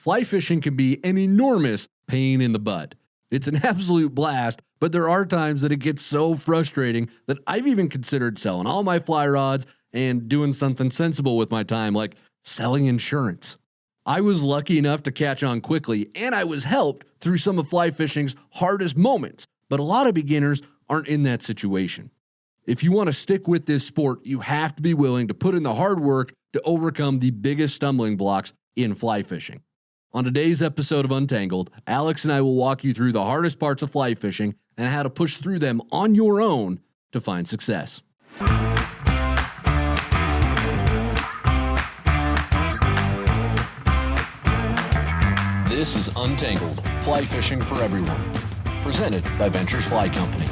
fly fishing can be an enormous pain in the butt. It's an absolute blast, but there are times that it gets so frustrating that I've even considered selling all my fly rods and doing something sensible with my time, like selling insurance. I was lucky enough to catch on quickly, and I was helped through some of fly fishing's hardest moments, but a lot of beginners aren't in that situation. If you want to stick with this sport, you have to be willing to put in the hard work to overcome the biggest stumbling blocks in fly fishing. On today's episode of Untangled, Alex and I will walk you through the hardest parts of fly fishing and how to push through them on your own to find success. This is Untangled, fly fishing for everyone, presented by Ventures Fly Company.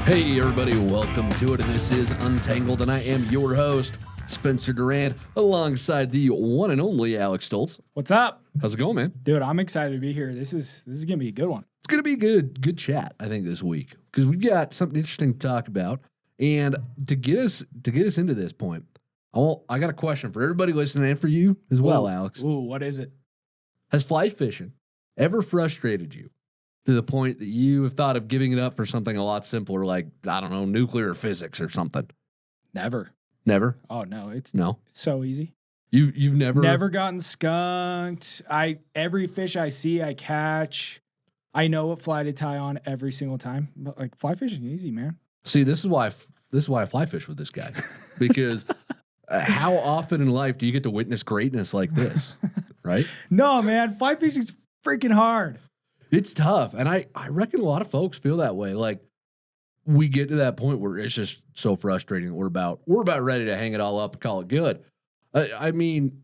Hey everybody, welcome to it, and this is Untangled, and I am your host, Spencer Durrant, alongside the one and only Alex Stulce. What's up? How's it going, man? Dude, I'm excited to be here. This is gonna be a good one. It's gonna be a good chat, I think, this week, because we've got something interesting to talk about. And to get us into this point, I got a question for everybody listening and for you as well, Alex. Ooh, what is it? Has fly fishing ever frustrated you to the point that you have thought of giving it up for something a lot simpler, like, I don't know, nuclear physics or something? Never. Never? Oh no, it's so easy. You've never gotten skunked. Every fish I see, I catch. I know what fly to tie on every single time. But like fly fishing, easy, man. See, this is why I fly fish with this guy, because how often in life do you get to witness greatness like this, right? No, man, fly fishing's freaking hard. It's tough, and I reckon a lot of folks feel that way. Like, we get to that point where it's just so frustrating that we're about ready to hang it all up and call it good. I mean,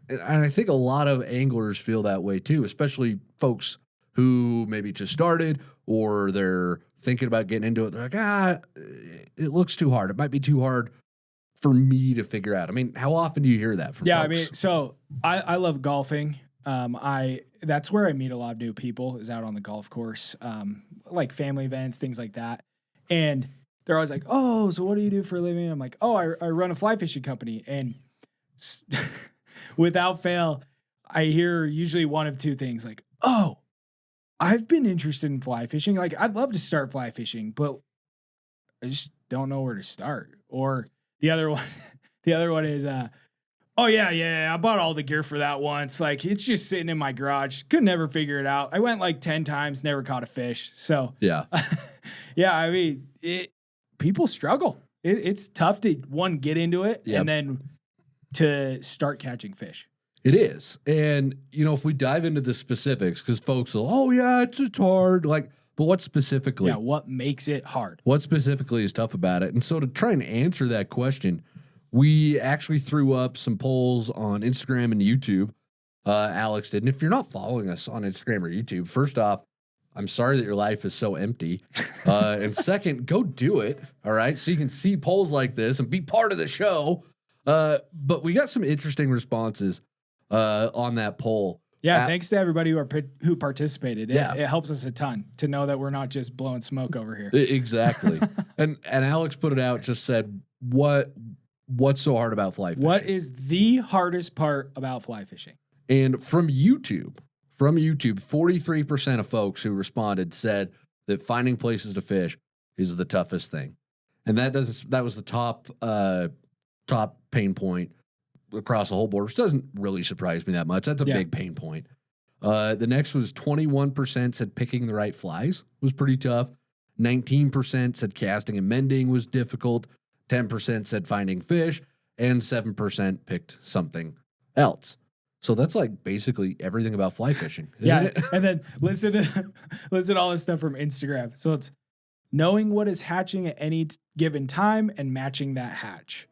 and I think a lot of anglers feel that way too, especially folks who maybe just started or they're thinking about getting into it. They're like, it looks too hard. It might be too hard for me to figure out. I mean, how often do you hear that from folks? I mean, so I love golfing. That's where I meet a lot of new people, is out on the golf course, like family events, things like that. And they're always like, oh, so what do you do for a living? I'm like, oh, I run a fly fishing company. And without fail, I hear usually one of two things, like, oh, I've been interested in fly fishing. Like, I'd love to start fly fishing, but I just don't know where to start. Or the other one is, oh, yeah, I bought all the gear for that once. Like, it's just sitting in my garage. Could never figure it out. I went like 10 times, never caught a fish. So, yeah. Yeah, I mean, people struggle. It's tough to, one, get into it, and then to start catching fish. It is. And, if we dive into the specifics, because folks will, oh, yeah, it's hard. Like, but what specifically? Yeah, what makes it hard? What specifically is tough about it? And so to try and answer that question, we actually threw up some polls on Instagram and YouTube. Alex did. And if you're not following us on Instagram or YouTube, first off, I'm sorry that your life is so empty. And second, go do it. All right. So you can see polls like this and be part of the show. But we got some interesting responses on that poll. Yeah. Thanks to everybody who participated. It helps us a ton to know that we're not just blowing smoke over here. Exactly. and Alex put it out, just said, what's so hard about fly fishing? What is the hardest part about fly fishing? And from YouTube, 43% of folks who responded said that finding places to fish is the toughest thing. And that was the top pain point across the whole board, which doesn't really surprise me that much. That's a big pain point. The next was 21% said picking the right flies was pretty tough. 19% said casting and mending was difficult. 10% said finding fish, and 7% picked something else. So that's like basically everything about fly fishing, isn't it? And then listen to all this stuff from Instagram. So it's knowing what is hatching at any given time and matching that hatch.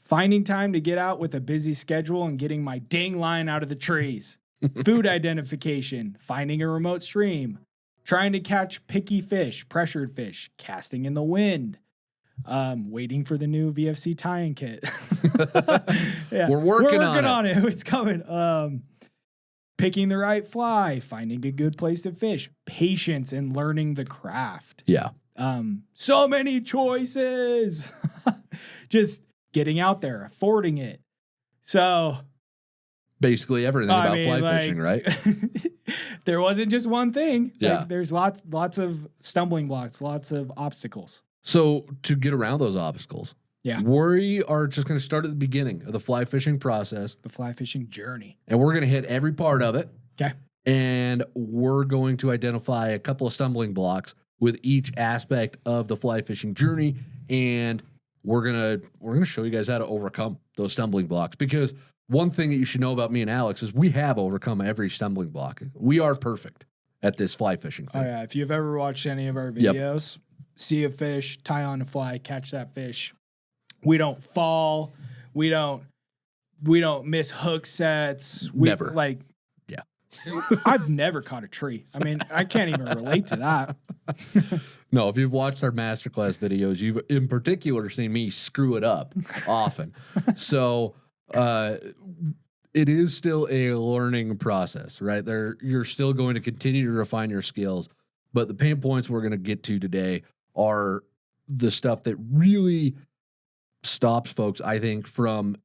Finding time to get out with a busy schedule and getting my dang line out of the trees. Food identification, finding a remote stream, trying to catch picky fish, pressured fish, casting in the wind. Waiting for the new VFC tie-in kit. We're working on it. It's coming. Picking the right fly, finding a good place to fish, patience in learning the craft. Yeah. So many choices. Just getting out there, affording it. So basically everything about fly fishing, right? There wasn't just one thing. Yeah. Like, there's lots of stumbling blocks, lots of obstacles. So to get around those obstacles, Yeah. we are just going to start at the beginning of the fly fishing process. The fly fishing journey. And we're going to hit every part of it. Okay. And we're going to identify a couple of stumbling blocks with each aspect of the fly fishing journey. And we're gonna show you guys how to overcome those stumbling blocks, because one thing that you should know about me and Alex is we have overcome every stumbling block. We are perfect at this fly fishing thing. Oh yeah, if you've ever watched any of our videos, see a fish, tie on a fly, catch that fish. We don't fall. We don't miss hook sets. Never. Like, yeah. I've never caught a tree. I mean, I can't even relate to that. No, if you've watched our masterclass videos, you've in particular seen me screw it up often. So it is still a learning process, right? You're still going to continue to refine your skills, but the pain points we're going to get to today are the stuff that really stops folks, I think, from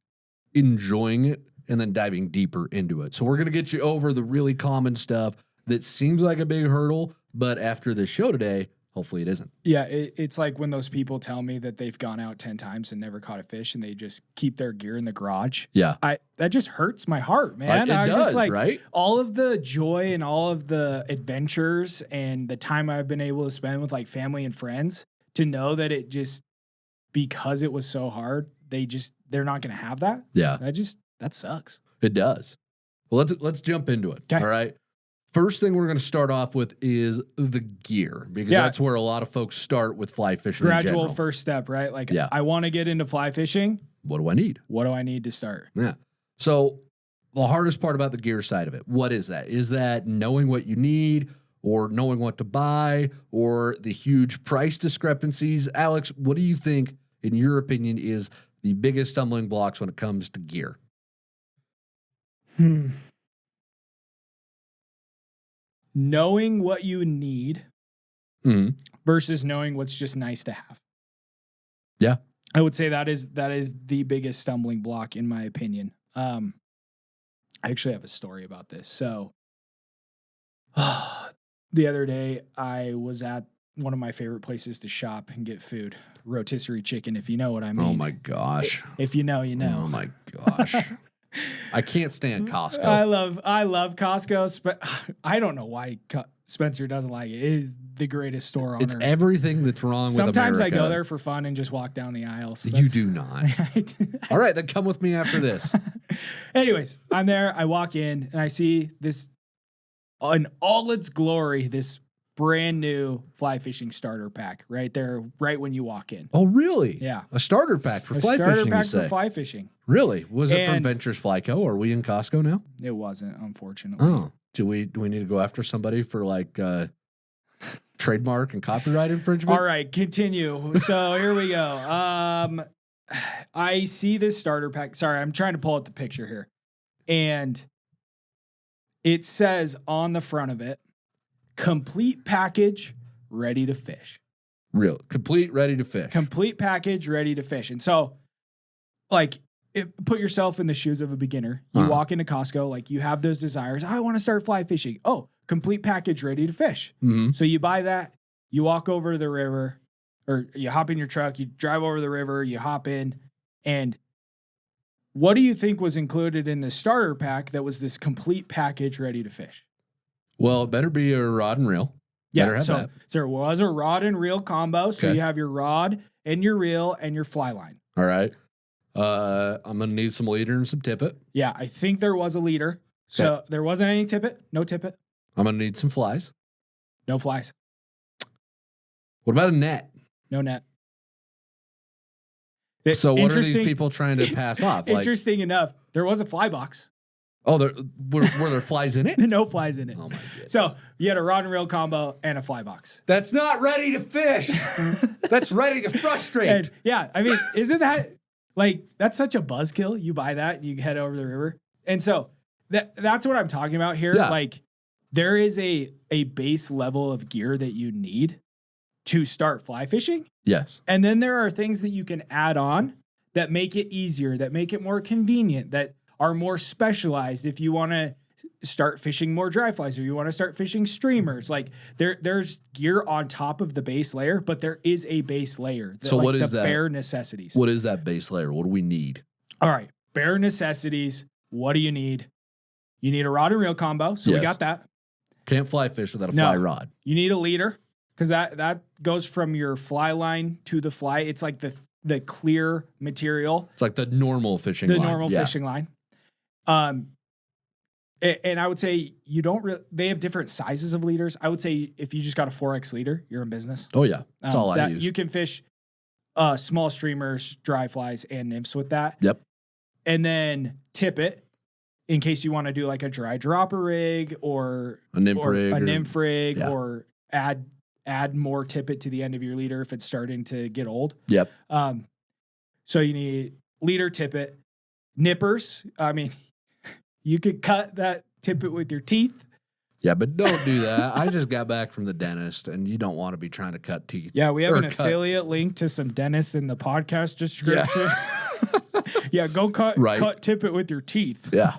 enjoying it and then diving deeper into it. So we're going to get you over the really common stuff that seems like a big hurdle, but after this show today, hopefully it isn't. Yeah, it's like when those people tell me that they've gone out 10 times and never caught a fish and they just keep their gear in the garage. Yeah. That just hurts my heart, man. It does, just like, right? all of the joy and all of the adventures and the time I've been able to spend with like family and friends, to know that it just, because it was so hard, they're not going to have that. Yeah. That sucks. It does. Well, let's jump into it. Okay. All right. First thing we're going to start off with is the gear, because that's where a lot of folks start with fly fishing. Gradual first step, right? Like, I want to get into fly fishing. What do I need? What do I need to start? Yeah. So the hardest part about the gear side of it, what is that? Is that knowing what you need, or knowing what to buy, or the huge price discrepancies? Alex, what do you think, in your opinion, is the biggest stumbling blocks when it comes to gear? Knowing what you need versus knowing what's just nice to have. Yeah. I would say that is the biggest stumbling block, in my opinion. I actually have a story about this. So the other day I was at one of my favorite places to shop and get food, Rotisserie Chicken, if you know what I mean. Oh my gosh. If you know, you know. Oh my gosh. I can't stand Costco. I love Costco, but I don't know why Spencer doesn't like it. It is the greatest store on It's earth. everything that's wrong with America. Sometimes I go there for fun and just walk down the aisles. You do not. All right, then come with me after this. Anyways, I'm there. I walk in and I see this, in all its glory, this brand new fly fishing starter pack right there, right when you walk in. Oh, really? Yeah. A starter pack for fly fishing, starter pack for fly fishing. Really? Was it from Ventures Fly Co? Are we in Costco now? It wasn't, unfortunately. Oh. Do we need to go after somebody for like trademark and copyright infringement? All right, continue. So here we go. I see this starter pack. Sorry, I'm trying to pull up the picture here. And it says on the front of it, complete package, ready to fish. Real. Complete, ready to fish. Complete package, ready to fish. And so, like, put yourself in the shoes of a beginner. You walk into Costco, like, you have those desires. I want to start fly fishing. Oh, complete package, ready to fish. Mm-hmm. So you buy that, you walk over to the river, or you hop in your truck, you drive over the river, you hop in, and what do you think was included in the starter pack that was this complete package ready to fish? Well, it better be a rod and reel. Yeah, so there was a rod and reel combo. So you have your rod and your reel and your fly line. All right. I'm going to need some leader and some tippet. Yeah, I think there was a leader. So there wasn't any tippet. No tippet. I'm going to need some flies. No flies. What about a net? No net. So what are these people trying to pass off? Interesting enough, there was a fly box. Oh, were there flies in it? No flies in it. Oh, my goodness. So you had a rod and reel combo and a fly box. That's not ready to fish. That's ready to frustrate. And yeah, I mean, isn't that, like, that's such a buzzkill? You buy that and you head over the river. And so that's what I'm talking about here. Yeah. Like, there is a base level of gear that you need to start fly fishing. Yes. And then there are things that you can add on that make it easier, that make it more convenient, that are more specialized. If you want to start fishing more dry flies or you want to start fishing streamers, like there's gear on top of the base layer, but there is a base layer. So what is the that? Bare necessities. What is that base layer? What do we need? All right. Bare necessities. What do you need? You need a rod and reel combo. So we got that. Can't fly fish without a fly rod. You need a leader because that goes from your fly line to the fly. It's like the clear material. It's like the normal fishing line. The normal fishing line. And I would say you don't they have different sizes of leaders. I would say if you just got a 4X leader, you're in business. Oh, yeah. That's all I use. You can fish small streamers, dry flies, and nymphs with that. Yep. And then tip it in case you want to do like a dry dropper rig or a nymph rig. Or add more tippet to the end of your leader if it's starting to get old. Yep. So you need leader, tippet, nippers. I mean, you could cut that tippet with your teeth. Yeah, but don't do that. I just got back from the dentist, and you don't want to be trying to cut teeth. Yeah, we have an affiliate link to some dentists in the podcast description. Yeah, go cut tippet with your teeth. Yeah.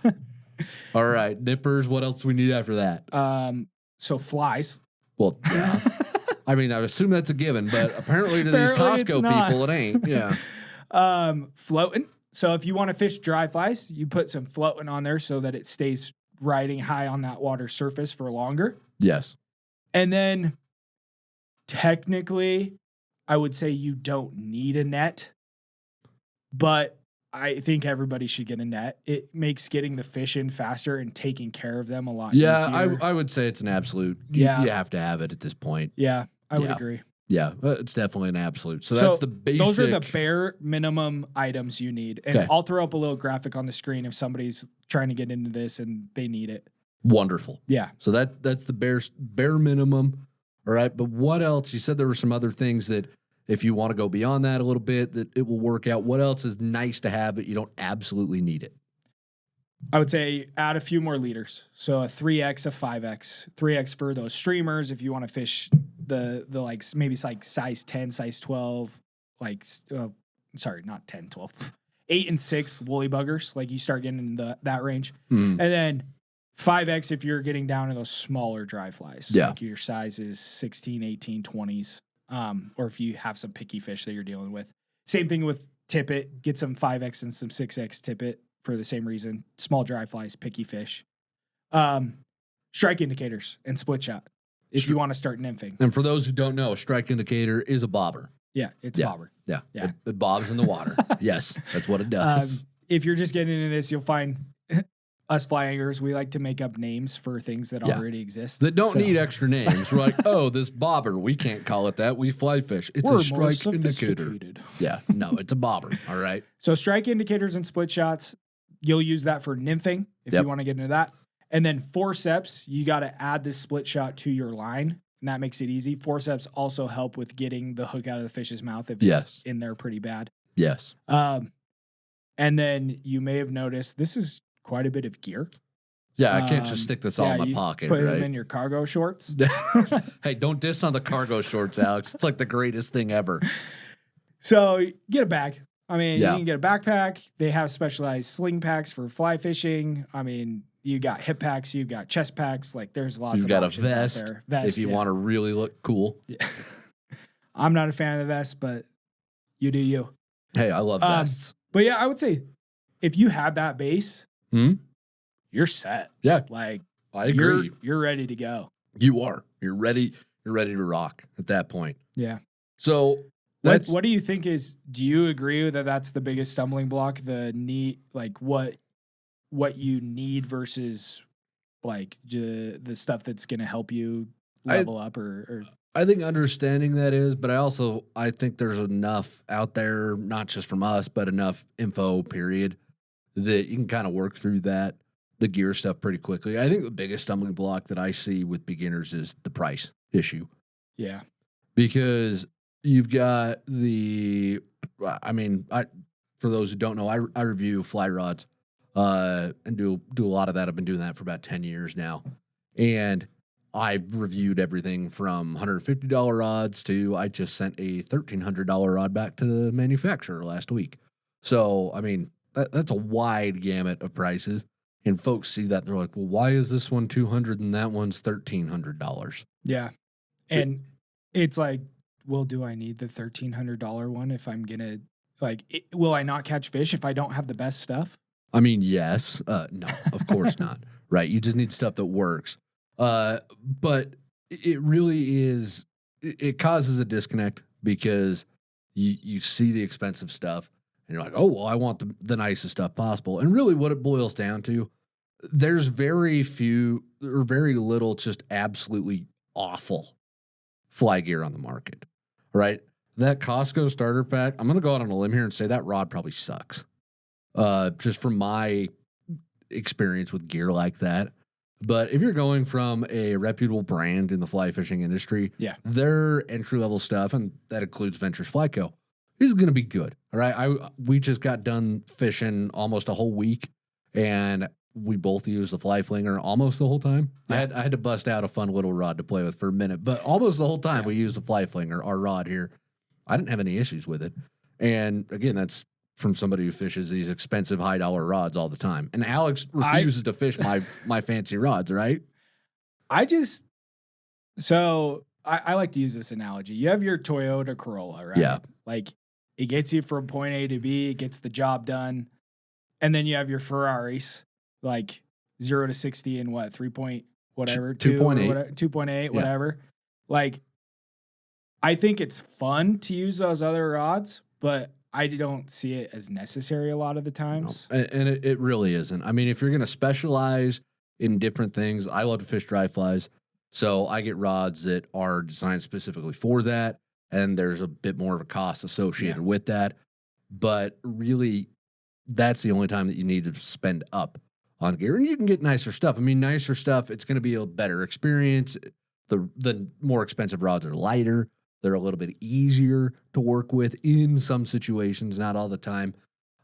All right, nippers. What else do we need after that? So flies. Well, yeah. I mean, I assume that's a given, but apparently to these Costco people, it ain't. Yeah. Floating. So if you want to fish dry flies, you put some floating on there so that it stays riding high on that water surface for longer. Yes. And then technically, I would say you don't need a net, but I think everybody should get a net. It makes getting the fish in faster and taking care of them a lot easier. Yeah, I would say it's an absolute. You have to have it at this point. Yeah, I would agree. Yeah, it's definitely an absolute. So that's the basic. Those are the bare minimum items you need. And I'll throw up a little graphic on the screen if somebody's trying to get into this and they need it. Wonderful. Yeah. So that's the bare minimum. All right. But what else? You said there were some other things that if you want to go beyond that a little bit, that it will work out. What else is nice to have, but you don't absolutely need it? I would say add a few more leaders. So a 3X, a 5X. 3X for those streamers if you want to fish the like maybe it's like size 10, size 12, like sorry, not 10, 12. 8 and 6 woolly buggers, like you start getting in that range. And then 5X if you're getting down to those smaller dry flies. Yeah. Like your size is 16, 18, 20s. Or if you have some picky fish that you're dealing with. Same thing with tippet. Get some 5X and some 6X tippet for the same reason. Small dry flies, picky fish. Strike indicators and split shot if you want to start nymphing. And for those who don't know, a strike indicator is a bobber. Yeah, it's a bobber. Yeah. It bobs in the water. Yes, that's what it does. If you're just getting into this, you'll find us fly anglers, we like to make up names for things that already exist. That don't need extra names. We're like, oh, this bobber, we can't call it that. We fly fish. It's a strike indicator. Yeah, no, it's a bobber. All right. So strike indicators and split shots, you'll use that for nymphing if you want to get into that. And then forceps, you got to add this split shot to your line, and that makes it easy. Forceps also help with getting the hook out of the fish's mouth if it's in there pretty bad. Yes. And then you may have noticed this is quite a bit of gear. Yeah, I can't just stick this all in my pocket, put right? them in your cargo shorts. Hey, don't diss on the cargo shorts, Alex. It's like the greatest thing ever. So get a bag. I mean, you can get a backpack. They have specialized sling packs for fly fishing. I mean, you got hip packs, you got chest packs. Like there's lots of options out there. You've got a vest if you want to really look cool. Yeah. I'm not a fan of the vest, but you do you. Hey, I love vests. But yeah, I would say if you have that base, you're set. Yeah. Like I agree. You're ready to go. You are. You're ready. You're ready to rock at that point. Yeah. So what do you think do you agree that that's the biggest stumbling block? The need, like what you need versus like the stuff that's going to help you level up or I think understanding that is, but I think there's enough out there, not just from us, but enough info, period, that you can kind of work through the gear stuff pretty quickly. I think the biggest stumbling block that I see with beginners is the price issue. Yeah. Because you've got for those who don't know, I review fly rods and do a lot of that. I've been doing that for about 10 years now. And I reviewed everything from $150 rods to I just sent a $1,300 rod back to the manufacturer last week. So, I mean, that's a wide gamut of prices. And folks see that, they're like, well, why is this one $200 and that one's $1,300? Yeah. And it's like, well, do I need the $1,300 one if I'm going to, will I not catch fish if I don't have the best stuff? I mean, yes. No, of course not. Right. You just need stuff that works. But it really is, it causes a disconnect because you see the expensive stuff and you're like, oh, well, I want the nicest stuff possible. And really what it boils down to, there's very few or very little just absolutely awful fly gear on the market, right? That Costco starter pack, I'm going to go out on a limb here and say that rod probably sucks. Just from my experience with gear like that. But if you're going from a reputable brand in the fly fishing industry, yeah, their entry level stuff, and that includes Ventures Fly Co., is going to be good. All right. We just got done fishing almost a whole week, and we both used the fly flinger almost the whole time. Yeah. I had to bust out a fun little rod to play with for a minute, but almost the whole time we used the fly flinger, our rod here. I didn't have any issues with it. And again, that's from somebody who fishes these expensive high dollar rods all the time. And Alex refuses to fish my fancy rods, right? I like to use this analogy. You have your Toyota Corolla, right? Yeah. Like it gets you from point A to B, it gets the job done. And then you have your Ferraris, like 0 to 60 in what, 3 point whatever, 2.8. 2.8, whatever. Like I think it's fun to use those other rods, but I don't see it as necessary a lot of the times. No. And it really isn't. I mean, if you're going to specialize in different things, I love to fish dry flies. So I get rods that are designed specifically for that. And there's a bit more of a cost associated with that. But really, that's the only time that you need to spend up on gear. And you can get nicer stuff. I mean, nicer stuff, it's going to be a better experience. The more expensive rods are lighter. They're a little bit easier to work with in some situations, not all the time.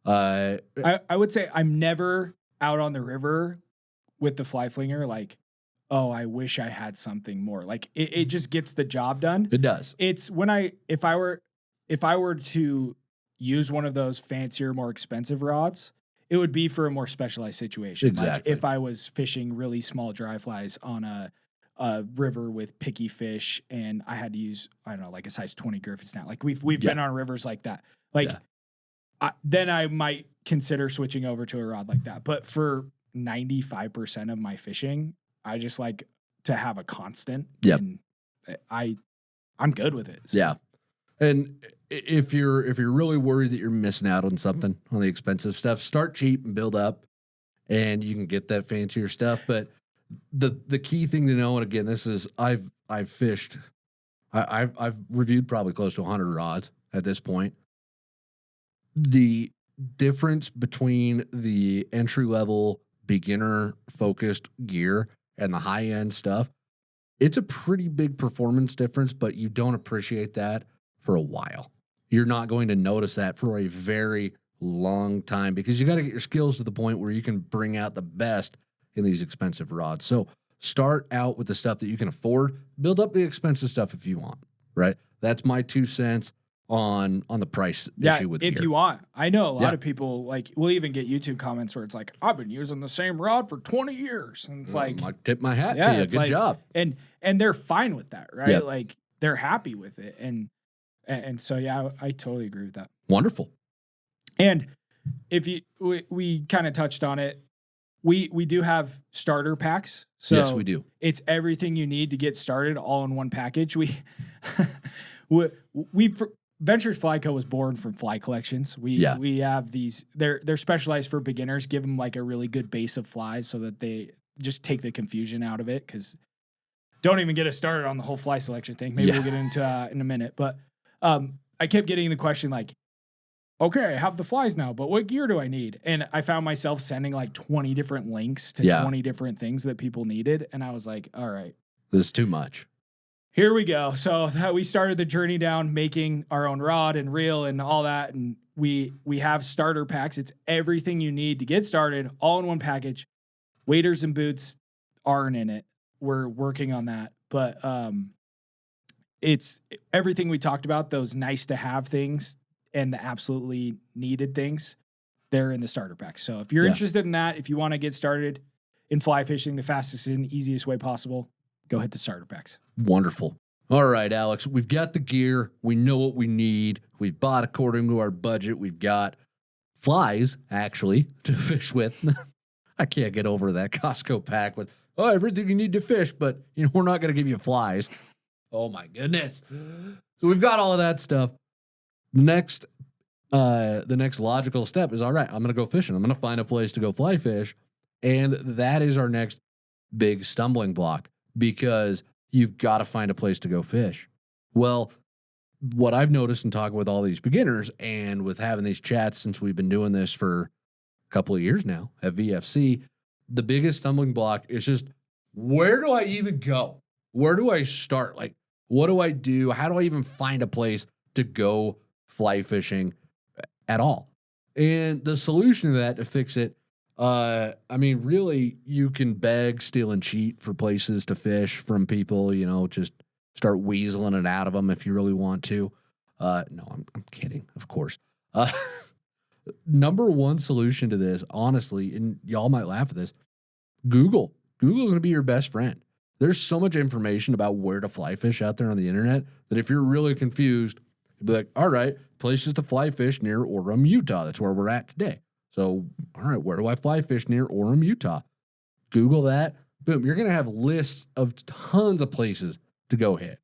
I would say I'm never out on the river with the fly flinger like, oh, I wish I had something more. Like it just gets the job done. It does. It's when if I were to use one of those fancier, more expensive rods, it would be for a more specialized situation. Exactly. Like if I was fishing really small dry flies on a river with picky fish and I had to use, I don't know, like a size 20 Griffin snap. Like we've been on rivers like that. Like then I might consider switching over to a rod like that. But for 95% of my fishing, I just like to have a constant. Yep. And I'm good with it. So. Yeah. And if you're really worried that you're missing out on something on the expensive stuff, start cheap and build up, and you can get that fancier stuff. But the key thing to know, and again, this is I've fished, I've reviewed probably close to 100 rods at this point. The difference between the entry level beginner focused gear and the high end stuff, it's a pretty big performance difference, but you don't appreciate that for a while. You're not going to notice that for a very long time because you got to get your skills to the point where you can bring out the best in these expensive rods. So start out with the stuff that you can afford, build up the expensive stuff if you want, right? That's my 2 cents on the price issue with if gear. you want. I know a lot of people, like, we'll even get YouTube comments where it's like, I've been using the same rod for 20 years. And it's like, I tip my hat to you. Good job. And they're fine with that, right? Yep. Like, they're happy with it. And so, yeah, I totally agree with that. Wonderful. And if we kind of touched on it, we do have starter packs. So yes, we do. It's everything you need to get started all in one package. Ventures Fly Co. was born from fly collections. We have these, they're specialized for beginners, give them like a really good base of flies so that they just take the confusion out of it. Cause don't even get us started on the whole fly selection thing. Maybe we'll get into in a minute. But I kept getting the question like, okay, I have the flies now, but what gear do I need? And I found myself sending like 20 different links to 20 different things that people needed. And I was like, all right. This is too much. Here we go. So we started the journey down making our own rod and reel and all that. And we have starter packs. It's everything you need to get started all in one package. Waders and boots aren't in it. We're working on that. But it's everything we talked about, those nice to have things and the absolutely needed things they're in the starter pack. So if you're interested in that, if you want to get started in fly fishing the fastest and easiest way possible, go hit the starter packs. Wonderful. All right, Alex, we've got the gear. We know what we need. We've bought according to our budget. We've got flies, actually, to fish with. I can't get over that Costco pack with, everything you need to fish, but, we're not going to give you flies. Oh, my goodness. So we've got all of that stuff. Next, the next logical step is, all right, I'm going to go fishing. I'm going to find a place to go fly fish. And that is our next big stumbling block, because you've got to find a place to go fish. Well, what I've noticed in talking with all these beginners and with having these chats since we've been doing this for a couple of years now at VFC, the biggest stumbling block is just, where do I even go? Where do I start? Like, what do I do? How do I even find a place to go fly fishing at all? And the solution to that, to fix it, really, you can beg, steal, and cheat for places to fish from people, just start weaseling it out of them if you really want to. No, I'm kidding, of course. Number one solution to this, honestly, and y'all might laugh at this, Google. Google's going to be your best friend. There's so much information about where to fly fish out there on the internet that if you're really confused, you'll be like, all right, places to fly fish near Orem, Utah. That's where we're at today. So, all right, where do I fly fish near Orem, Utah? Google that. Boom. You're going to have lists of tons of places to go hit.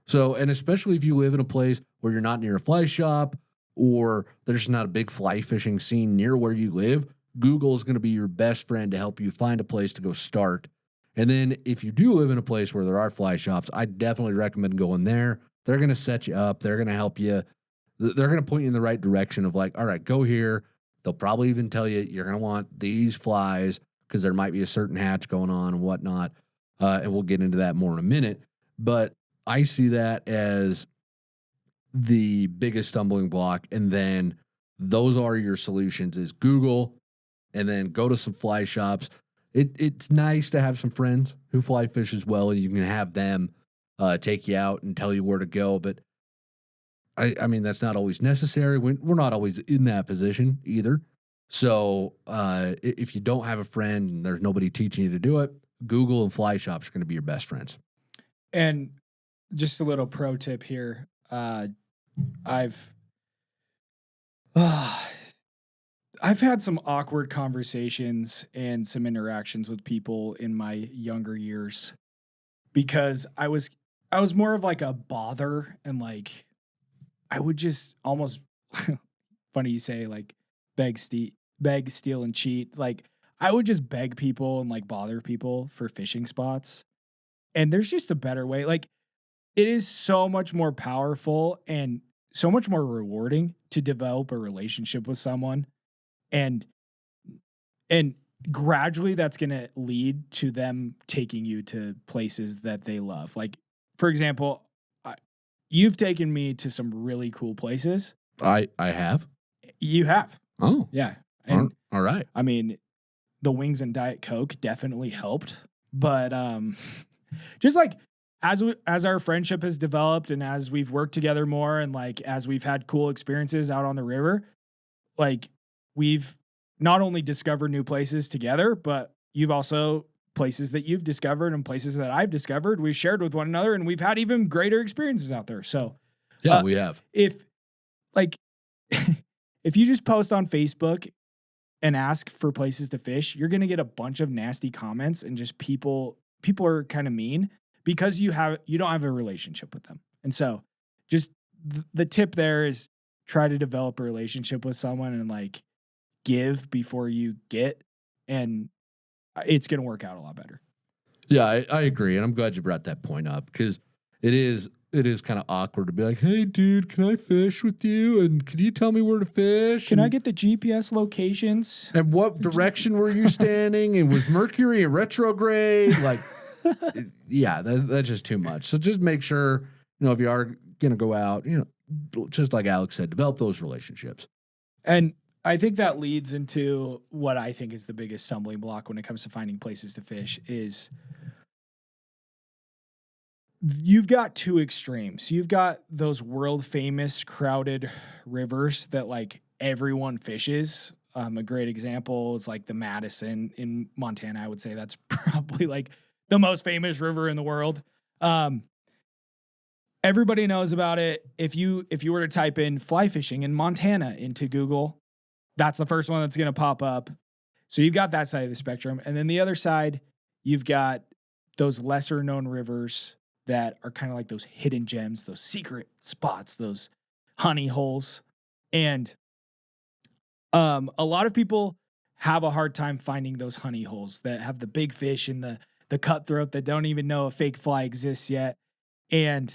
So, and especially if you live in a place where you're not near a fly shop or there's not a big fly fishing scene near where you live, Google is going to be your best friend to help you find a place to go start. And then if you do live in a place where there are fly shops, I definitely recommend going there. They're going to set you up. They're going to help you. They're going to point you in the right direction of like, all right, go here. They'll probably even tell you you're going to want these flies because there might be a certain hatch going on and whatnot. And we'll get into that more in a minute. But I see that as the biggest stumbling block. And then those are your solutions is Google and then go to some fly shops. It's nice to have some friends who fly fish as well. And you can have them take you out and tell you where to go. But I mean, that's not always necessary. We're not always in that position either. So if you don't have a friend and there's nobody teaching you to do it, Google and fly shops are going to be your best friends. And just a little pro tip here. I've had some awkward conversations and some interactions with people in my younger years because I was more of like a bother and like I would just almost funny you say like beg, steal, and cheat. Like I would just beg people and like bother people for fishing spots. And there's just a better way. Like it is so much more powerful and so much more rewarding to develop a relationship with someone. And gradually that's going to lead to them taking you to places that they love. Like, for example, you've taken me to some really cool places. I have. You have. Oh. Yeah. And all right. I mean, the wings and Diet Coke definitely helped. But just like as our friendship has developed and as we've worked together more and like as we've had cool experiences out on the river, like we've not only discovered new places together, but you've also places that you've discovered and places that I've discovered, we've shared with one another and we've had even greater experiences out there. So yeah, we have. If like, if you just post on Facebook and ask for places to fish, you're going to get a bunch of nasty comments and just people are kind of mean because you don't have a relationship with them. And so just the tip there is try to develop a relationship with someone and like give before you get, and it's going to work out a lot better. Yeah, I agree. And I'm glad you brought that point up because it is kind of awkward to be like, hey, dude, can I fish with you? And can you tell me where to fish? Can I get the GPS locations? And what direction were you standing? And was Mercury in retrograde? Like, yeah, that's just too much. So just make sure, if you are going to go out, just like Alex said, develop those relationships. And I think that leads into what I think is the biggest stumbling block when it comes to finding places to fish is you've got two extremes. You've got those world famous crowded rivers that like everyone fishes. A great example is like the Madison in Montana. I would say that's probably like the most famous river in the world. Everybody knows about it. If you were to type in fly fishing in Montana into Google, that's the first one that's going to pop up. So you've got that side of the spectrum. And then the other side, you've got those lesser known rivers that are kind of like those hidden gems, those secret spots, those honey holes. And a lot of people have a hard time finding those honey holes that have the big fish and the cutthroat that don't even know a fake fly exists yet. And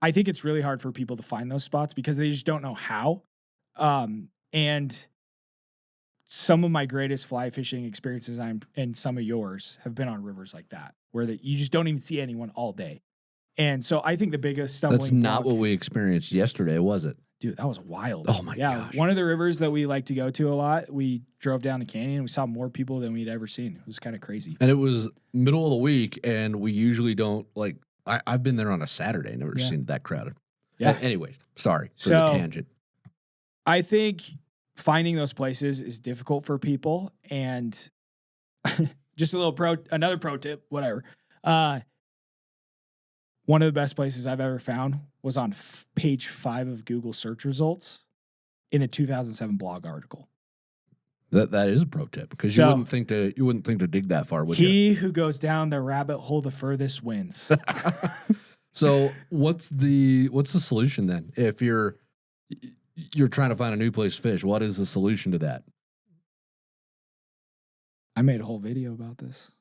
I think it's really hard for people to find those spots because they just don't know how. And some of my greatest fly fishing experiences and some of yours have been on rivers like that, where you just don't even see anyone all day. And so I think the biggest stumbling That's not block, what we experienced yesterday, was it? dude, that was wild. Oh my gosh. One of the rivers that we like to go to a lot, we drove down the canyon and we saw more people than we'd ever seen. It was kind of crazy. And it was middle of the week, and we usually don't, like, I've been there on a Saturday, never seen it that crowded. Yeah. Anyways, sorry for the tangent. I think finding those places is difficult for people. And just another pro tip, whatever. One of the best places I've ever found was on page 5 of Google search results in a 2007 blog article. That is a pro tip, because you wouldn't think to dig that far, would you? He who goes down the rabbit hole the furthest wins. So what's the solution then? If you're trying to find a new place to fish, what is the solution to that? I made a whole video about this.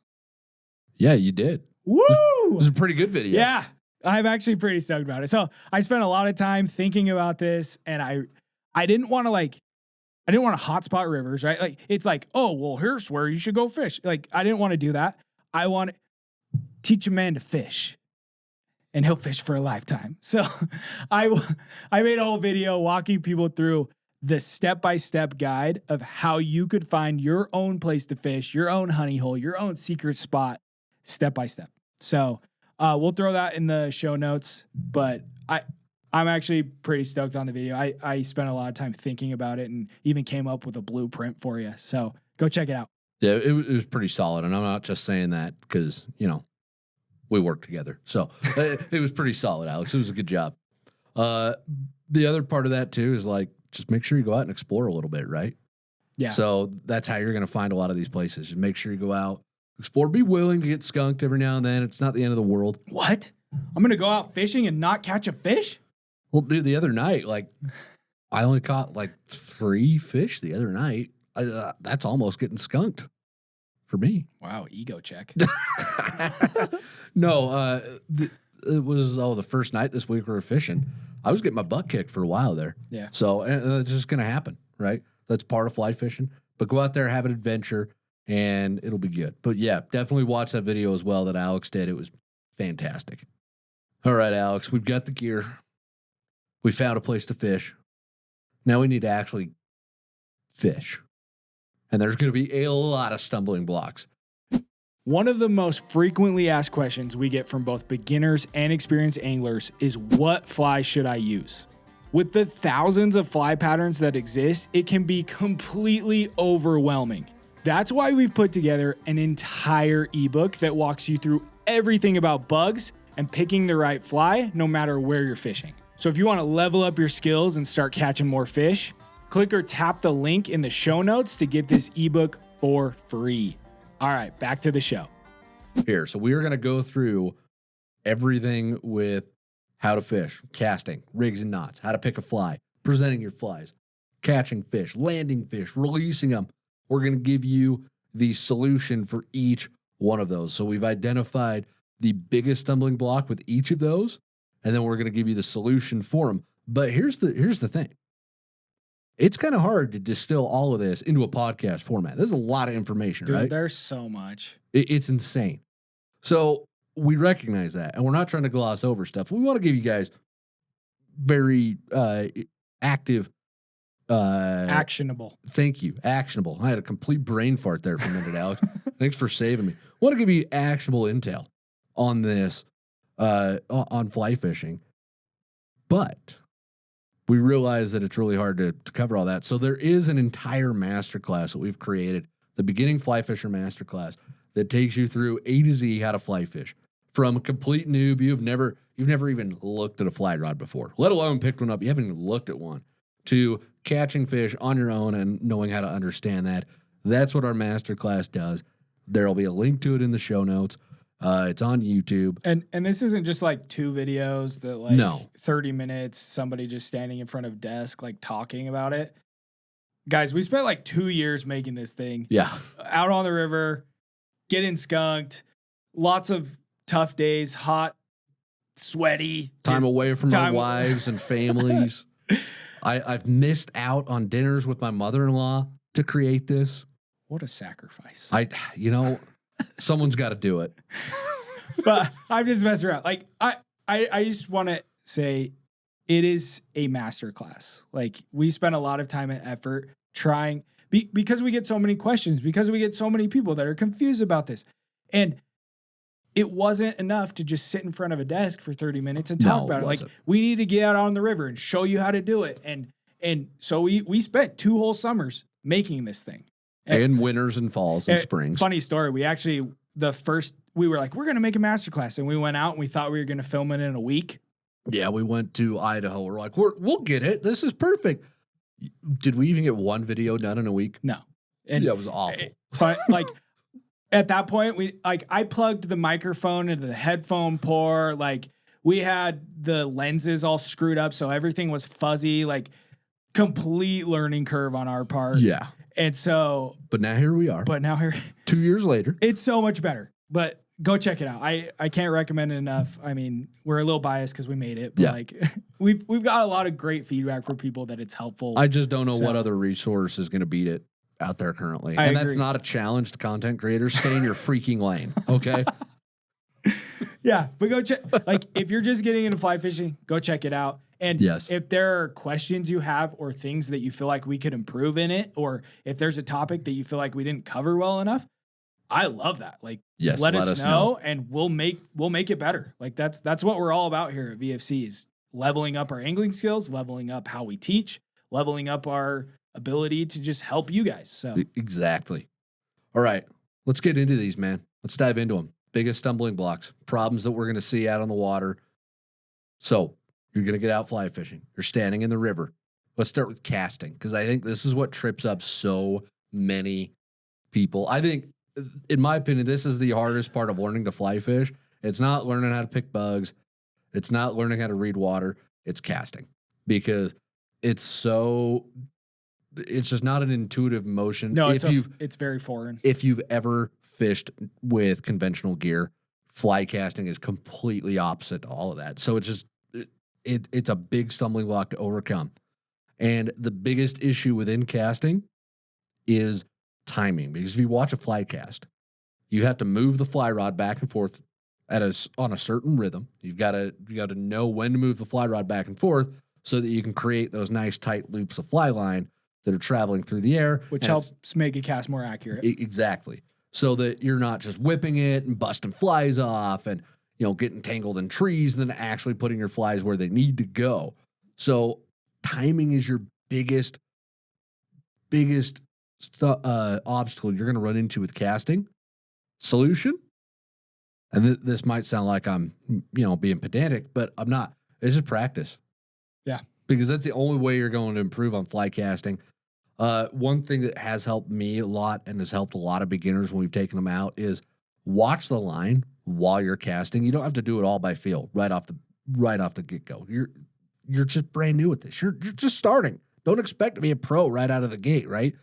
Yeah, you did. Woo! It was a pretty good video. Yeah, I'm actually pretty stoked about it. So I spent a lot of time thinking about this, and I didn't want to hotspot rivers, right? Like, it's like, oh, well, here's where you should go fish. Like, I didn't want to do that. I want to teach a man to fish, and he'll fish for a lifetime. So I made a whole video walking people through the step-by-step guide of how you could find your own place to fish, your own honey hole, your own secret spot, step by step. So we'll throw that in the show notes, but I'm actually pretty stoked on the video. I spent a lot of time thinking about it and even came up with a blueprint for you. So go check it out. Yeah, it was pretty solid. And I'm not just saying that because, we work together. So it was pretty solid, Alex. It was a good job. The other part of that too is like, just make sure you go out and explore a little bit, right? Yeah. So that's how you're going to find a lot of these places. Just make sure you go out, explore, be willing to get skunked every now and then. It's not the end of the world. What? I'm going to go out fishing and not catch a fish? Well, dude, the other night, I only caught 3 fish the other night. That's almost getting skunked for me. Wow, ego check. No, it was the first night this week we were fishing. I was getting my butt kicked for a while there. Yeah. So it's just going to happen, right? That's part of fly fishing. But go out there, have an adventure, and it'll be good. But yeah, definitely watch that video as well that Alex did. It was fantastic. All right, Alex, we've got the gear. We found a place to fish. Now we need to actually fish. And there's going to be a lot of stumbling blocks. One of the most frequently asked questions we get from both beginners and experienced anglers is, what fly should I use? With the thousands of fly patterns that exist, it can be completely overwhelming. That's why we've put together an entire ebook that walks you through everything about bugs and picking the right fly, no matter where you're fishing. So if you want to level up your skills and start catching more fish, click or tap the link in the show notes to get this ebook for free. All right, back to the show. Here, so we are going to go through everything with how to fish, casting, rigs and knots, how to pick a fly, presenting your flies, catching fish, landing fish, releasing them. We're going to give you the solution for each one of those. So we've identified the biggest stumbling block with each of those, and then we're going to give you the solution for them. But here's the thing. It's kind of hard to distill all of this into a podcast format. There's a lot of information, Dude, right? there's so much. It's insane. So we recognize that, and we're not trying to gloss over stuff. We want to give you guys very active. Actionable. Thank you. Actionable. I had a complete brain fart there for a minute, Alex. Thanks for saving me. I want to give you actionable intel on this, on fly fishing. But we realize that it's really hard to cover all that. So there is an entire masterclass that we've created, the Beginning Fly Fisher Masterclass, that takes you through A to Z how to fly fish. From a complete noob, you've never even looked at a fly rod before, let alone picked one up. You haven't even looked at one, to catching fish on your own and knowing how to understand that. That's what our masterclass does. There'll be a link to it in the show notes. It's on YouTube. And this isn't just like 2 videos that like No. 30 minutes, somebody just standing in front of desk, like talking about it. Guys, we spent like 2 years making this thing. Yeah. Out on the river, getting skunked, lots of tough days, hot, sweaty. Time away from our wives and families. I've missed out on dinners with my mother-in-law to create this. What a sacrifice. Someone's got to do it. But I'm just messing around. Like, I just want to say it is a masterclass. Like, we spent a lot of time and effort trying, because we get so many questions, because we get so many people that are confused about this. And it wasn't enough to just sit in front of a desk for 30 minutes and talk about it. Like, we need to get out on the river and show you how to do it. And so we spent 2 whole summers making this thing. And winters and falls and springs. Funny story. We actually, we were like, we're going to make a masterclass. And we went out and we thought we were going to film it in a week. Yeah, we went to Idaho. We're like, we'll get it. This is perfect. Did we even get one video done in a week? No. And yeah, it was awful. Like, at that point, I plugged the microphone into the headphone port. Like, we had the lenses all screwed up, so everything was fuzzy. Like, complete learning curve on our part. Yeah. And so, but now here we are. 2 years later, it's so much better. But go check it out. I can't recommend it enough. I mean, we're a little biased because we made it, but like we've got a lot of great feedback from people that it's helpful. I just don't know what other resource is going to beat it out there currently. I agree. That's not a challenge to content creators. Stay in your freaking lane, okay? Yeah, but go check. Like, if you're just getting into fly fishing, go check it out. And if there are questions you have or things that you feel like we could improve in it, or if there's a topic that you feel like we didn't cover well enough, I love that. Like, let us know, and we'll make it better. Like, that's what we're all about here at VFC, is leveling up our angling skills, leveling up how we teach, leveling up our ability to just help you guys. So exactly. All right, let's get into these, man. Let's dive into them. Biggest stumbling blocks, problems that we're going to see out on the water. So you're going to get out fly fishing. You're standing in the river. Let's start with casting, because I think this is what trips up so many people. I think, in my opinion, this is the hardest part of learning to fly fish. It's not learning how to pick bugs. It's not learning how to read water. It's casting, because it's just not an intuitive motion. No, it's very foreign. If you've ever fished with conventional gear, fly casting is completely opposite to all of that. So it's just, it's a big stumbling block to overcome. And the biggest issue within casting is timing, because if you watch a fly cast, you have to move the fly rod back and forth on a certain rhythm. You've got to know when to move the fly rod back and forth so that you can create those nice tight loops of fly line that are traveling through the air, which helps make a cast more accurate. Exactly. So that you're not just whipping it and busting flies off and, getting tangled in trees and then actually putting your flies where they need to go. So timing is your biggest obstacle you're going to run into with casting. Solution, and this might sound like I'm, being pedantic, but I'm not. It's just practice. Yeah. Because that's the only way you're going to improve on fly casting. One thing that has helped me a lot and has helped a lot of beginners when we've taken them out is watch the line while you're casting. You don't have to do it all by feel right off the get-go. You're just brand new at this. You're just starting. Don't expect to be a pro right out of the gate, right?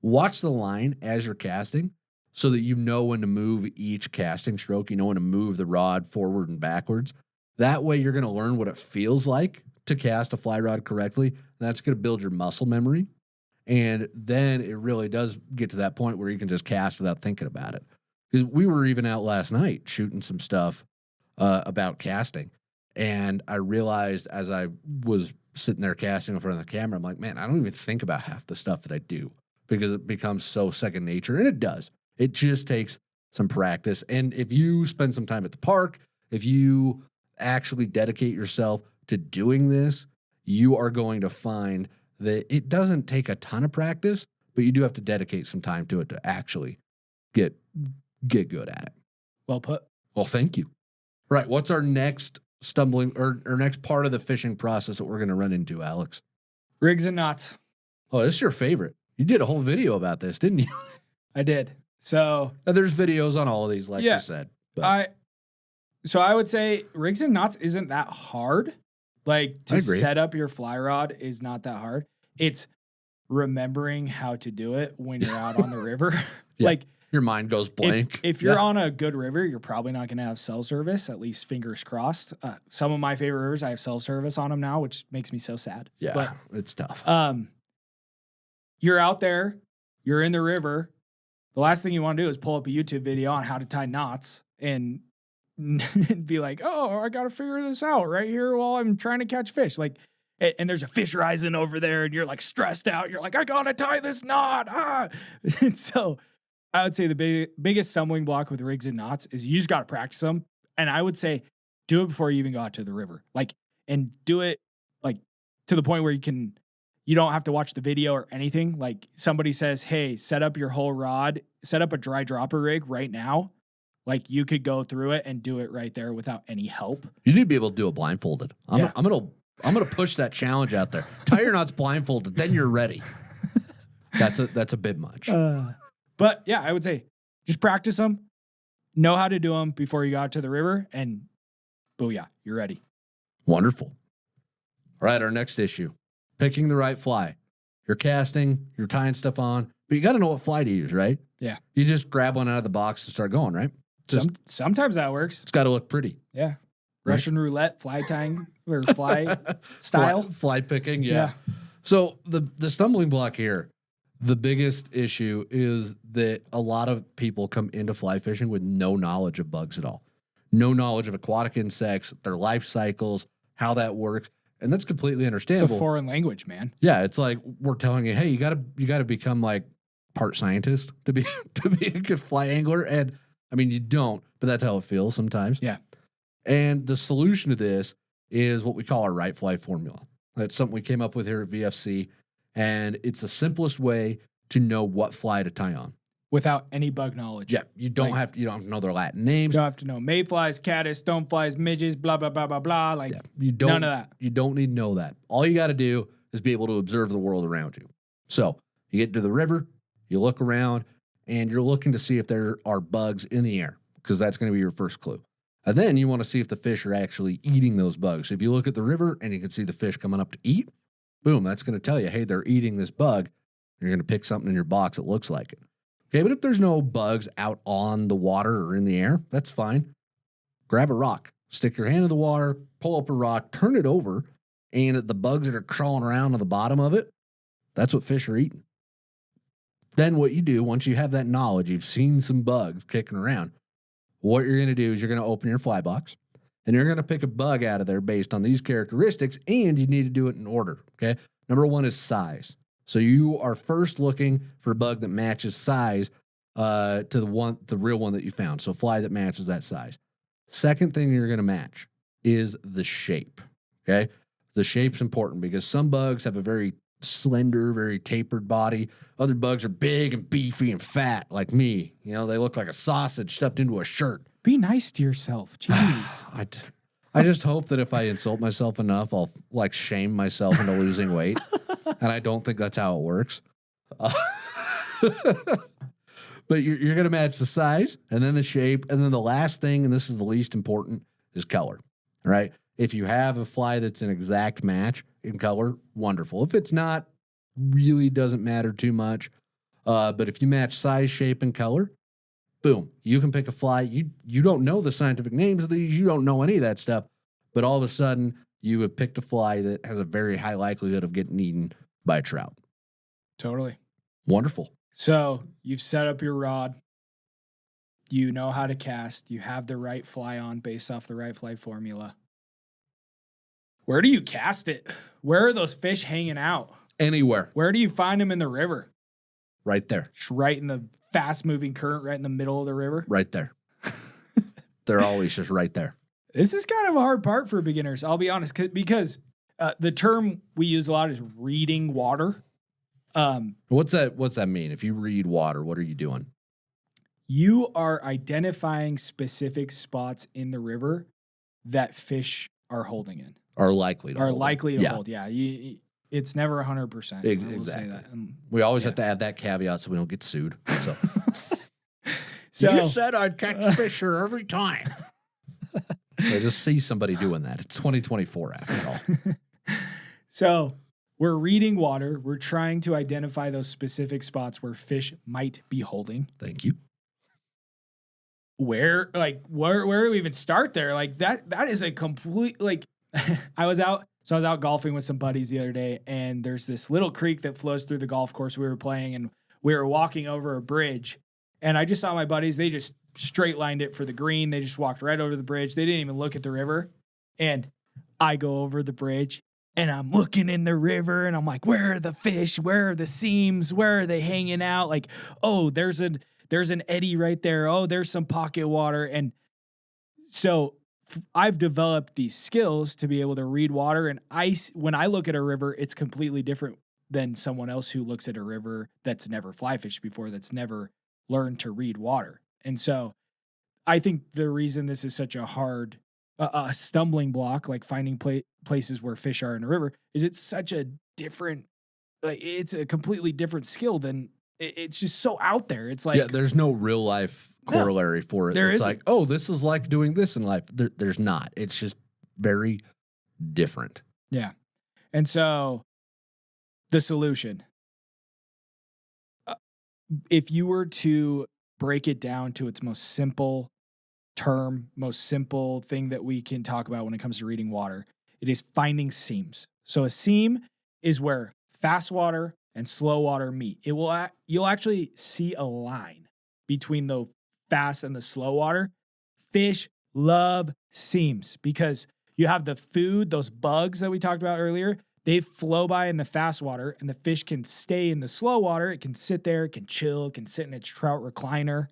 Watch the line as you're casting so that you know when to move each casting stroke. You know when to move the rod forward and backwards. That way you're going to learn what it feels like to cast a fly rod correctly. That's going to build your muscle memory. And then it really does get to that point where you can just cast without thinking about it. Because we were even out last night shooting some stuff about casting. And I realized as I was sitting there casting in front of the camera, I'm like, man, I don't even think about half the stuff that I do because it becomes so second nature. And it does. It just takes some practice. And if you spend some time at the park, if you actually dedicate yourself to doing this, you are going to find that it doesn't take a ton of practice, but you do have to dedicate some time to it to actually get good at it. Well put. Well, thank you. Right. What's our next stumbling or next part of the fishing process that we're going to run into, Alex? Rigs and knots. Oh, this is your favorite. You did a whole video about this, didn't you? I did. So Now, there's videos on all of these, like Yeah. you said. But I would say rigs and knots isn't that hard. Like I to agree. set up your fly rod is not that hard. It's remembering how to do it when you're out on the river. Yeah. Like your mind goes blank. if you're on a good river, you're probably not going to have cell service, at least fingers crossed. Some of my favorite rivers, I have cell service on them now, which makes me so sad. Yeah, But it's tough. you're out there, you're in the river. The last thing you want to do is pull up a YouTube video on how to tie knots and be like, oh, I got to figure this out right here while I'm trying to catch fish. Like, and there's a fish rising over there and you're like stressed out. You're like, I got to tie this knot. And so I would say the biggest stumbling block with rigs and knots is you just got to practice them. And I would say do it before you even go out to the river. Like, and do it like to the point where you don't have to watch the video or anything. Like somebody says, hey, set up your whole rod, set up a dry dropper rig right now. Like you could go through it and do it right there without any help. You need to be able to do it blindfolded. I'm Yeah. gonna push that challenge out there. Tie your knots blindfolded, then you're ready. That's a bit much. But yeah, I would say just practice them, know how to do them before you go out to the river, and booyah, you're ready. Wonderful. All right, our next issue. Picking the right fly. You're casting, you're tying stuff on, but you got to know what fly to use, right? Yeah. You just grab one out of the box and start going, right? Sometimes that works. It's got to look pretty. Yeah. Right. Russian roulette, fly tying, or fly style. Fly picking, yeah. So the stumbling block here, the biggest issue is that a lot of people come into fly fishing with no knowledge of bugs at all. No knowledge of aquatic insects, their life cycles, how that works. And that's completely It's understandable. a foreign language, man. Yeah, it's like we're telling you, hey, you gotta become like part scientist to be a good fly angler. And I mean, you don't, but that's how it feels sometimes. Yeah. And the solution to this is what we call our right fly formula. That's something we came up with here at VFC, and it's the simplest way to know what fly to tie on. Without any bug knowledge. Yeah, you don't have to know their Latin names. You don't have to know mayflies, caddis, stoneflies, midges, blah, blah, blah, blah, blah. Like, You don't, none of that. You don't need to know that. All you got to do is be able to observe the world around you. So you get to the river, you look around, and you're looking to see if there are bugs in the air, because that's going to be your first clue. And then you want to see if the fish are actually eating those bugs. If you look at the river and you can see the fish coming up to eat, boom, that's going to tell you, hey, they're eating this bug. You're going to pick something in your box that looks like it. Okay, but if there's no bugs out on the water or in the air, that's fine. Grab a rock, stick your hand in the water, pull up a rock, turn it over, and the bugs that are crawling around on the bottom of it, that's what fish are eating. Then what you do, once you have that knowledge, you've seen some bugs kicking around, what you're going to do is you're going to open your fly box, and you're going to pick a bug out of there based on these characteristics, and you need to do it in order, okay? Number one is size. So you are first looking for a bug that matches size to the real one that you found. So fly that matches that size. Second thing you're going to match is the shape. Okay, the shape's important because some bugs have a very slender, very tapered body. Other bugs are big and beefy and fat, like me. You know, they look like a sausage stuffed into a shirt. be nice to yourself. Jeez. I just hope that if I insult myself enough, I'll like shame myself into losing weight. And I don't think that's how it works. But you're going to match the size and then the shape. And then the last thing, and this is the least important, is color, right? If you have a fly that's an exact match in color, wonderful. If it's not, really doesn't matter too much. But if you match size, shape, and color, boom, you can pick a fly. You don't know the scientific names of these. You don't know any of that stuff. But all of a sudden, you have picked a fly that has a very high likelihood of getting eaten by a trout. Totally. Wonderful. So you've set up your rod. You know how to cast. You have the right fly on based off the right fly formula. Where do you cast it? Where are those fish hanging out? Anywhere. Where do you find them in the river? Right there. Just right in the fast-moving current, right in the middle of the river? Right there. They're always just right there. This is kind of a hard part for beginners, I'll be honest, because The term we use a lot is reading water. What's that mean? If you read water, what are you doing? You are identifying specific spots in the river that fish are holding in. Are likely to hold. Yeah. It's never 100%. Exactly. We always have to add that caveat so we don't get sued. So you said I'd catch fish here every time. I just see somebody doing that. It's 2024 after all. So we're reading water. We're trying to identify those specific spots where fish might be holding. Thank you. Where do we even start there? Like that is a complete, like, I was out golfing with some buddies the other day, and there's this little creek that flows through the golf course we were playing, and we were walking over a bridge, and I just saw my buddies, they just straight lined it for the green. They just walked right over the bridge. They didn't even look at the river. And I go over the bridge and I'm looking in the river and I'm like, where are the fish? Where are the seams? Where are they hanging out? Like, oh, there's an eddy right there. Oh, there's some pocket water. And so I've developed these skills to be able to read water. And when I look at a river, it's completely different than someone else who looks at a river that's never fly fished before, that's never learned to read water. And so I think the reason this is such a hard, a stumbling block, like finding places where fish are in a river, is it's such a different, like, it's a completely different skill than, it's just so out there. It's like, there's no real life corollary for it. It's like, oh, this is like doing this in life. There's not. It's just very different. Yeah. And so the solution, if you were to break it down to its most simple term, most simple thing that we can talk about when it comes to reading water, it is finding seams. So a seam is where fast water and slow water meet. You'll actually see a line between the fast and the slow water. Fish love seams because you have the food, those bugs that we talked about earlier, they flow by in the fast water, and the fish can stay in the slow water. It can sit there, it can chill, it can sit in its trout recliner,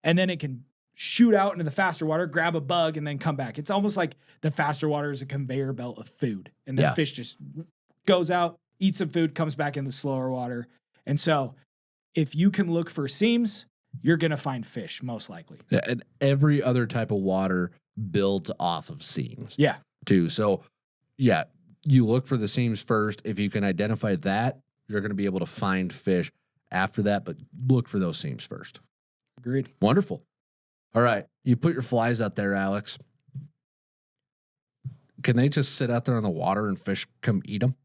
and then it can shoot out into the faster water, grab a bug, and then come back. It's almost like the faster water is a conveyor belt of food, and the fish just goes out, eats some food, comes back in the slower water. And so if you can look for seams, you're going to find fish, most likely. Yeah, and every other type of water builds off of seams. Yeah. Too. So, yeah, you look for the seams first. If you can identify that, you're going to be able to find fish after that, but look for those seams first. Agreed. Wonderful. All right. You put your flies out there, Alex. Can they just sit out there on the water and fish come eat them?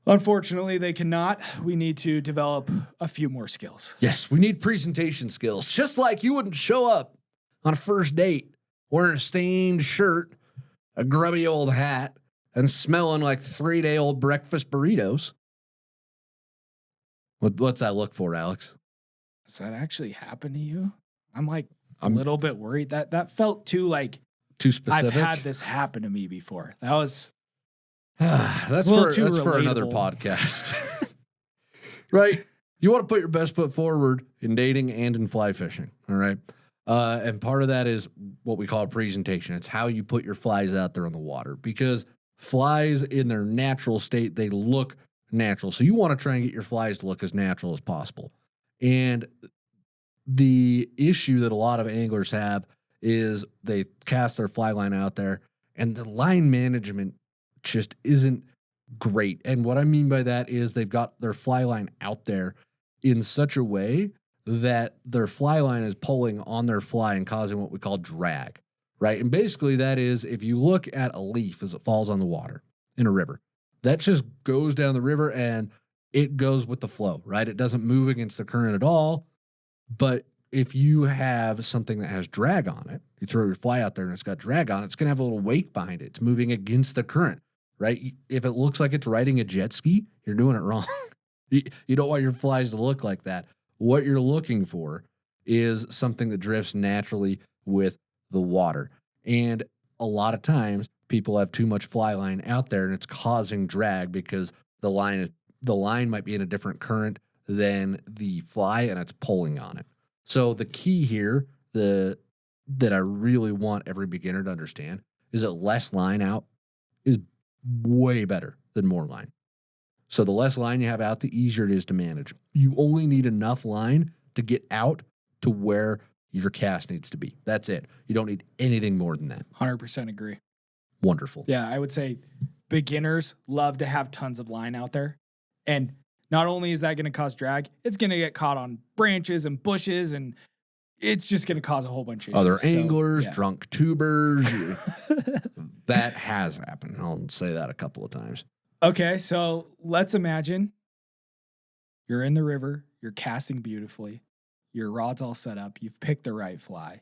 Unfortunately, they cannot. We need to develop a few more skills. Yes, we need presentation skills. Just like you wouldn't show up on a first date wearing a stained shirt, a grubby old hat, and smelling like 3-day-old breakfast burritos. What's that look for, Alex? Does that actually happen to you? I'm a little bit worried. That felt too specific. I've had this happen to me before. That was that's for another podcast. Right? You want to put your best foot forward in dating and in fly fishing, all right? And part of that is what we call a presentation. It's how you put your flies out there on the water, because flies in their natural state, they look natural. So you want to try and get your flies to look as natural as possible. And the issue that a lot of anglers have is they cast their fly line out there and the line management just isn't great. And what I mean by that is they've got their fly line out there in such a way that their fly line is pulling on their fly and causing what we call drag, right? And basically that is, if you look at a leaf as it falls on the water in a river, that just goes down the river and it goes with the flow, right? It doesn't move against the current at all. But if you have something that has drag on it, you throw your fly out there and it's got drag on it, it's going to have a little wake behind it. It's moving against the current, right? If it looks like it's riding a jet ski, you're doing it wrong. You don't want your flies to look like that. What you're looking for is something that drifts naturally with the water. And a lot of times people have too much fly line out there and it's causing drag because the line might be in a different current than the fly and it's pulling on it. So the key here that I really want every beginner to understand is that less line out is way better than more line. So the less line you have out, the easier it is to manage. You only need enough line to get out to where your cast needs to be. That's it. You don't need anything more than that. 100% agree. Wonderful. Yeah, I would say beginners love to have tons of line out there. And not only is that going to cause drag, it's going to get caught on branches and bushes, and it's just going to cause a whole bunch of issues. Other anglers, drunk tubers. That has happened. I'll say that a couple of times. Okay, so let's imagine you're in the river, you're casting beautifully, your rod's all set up, you've picked the right fly,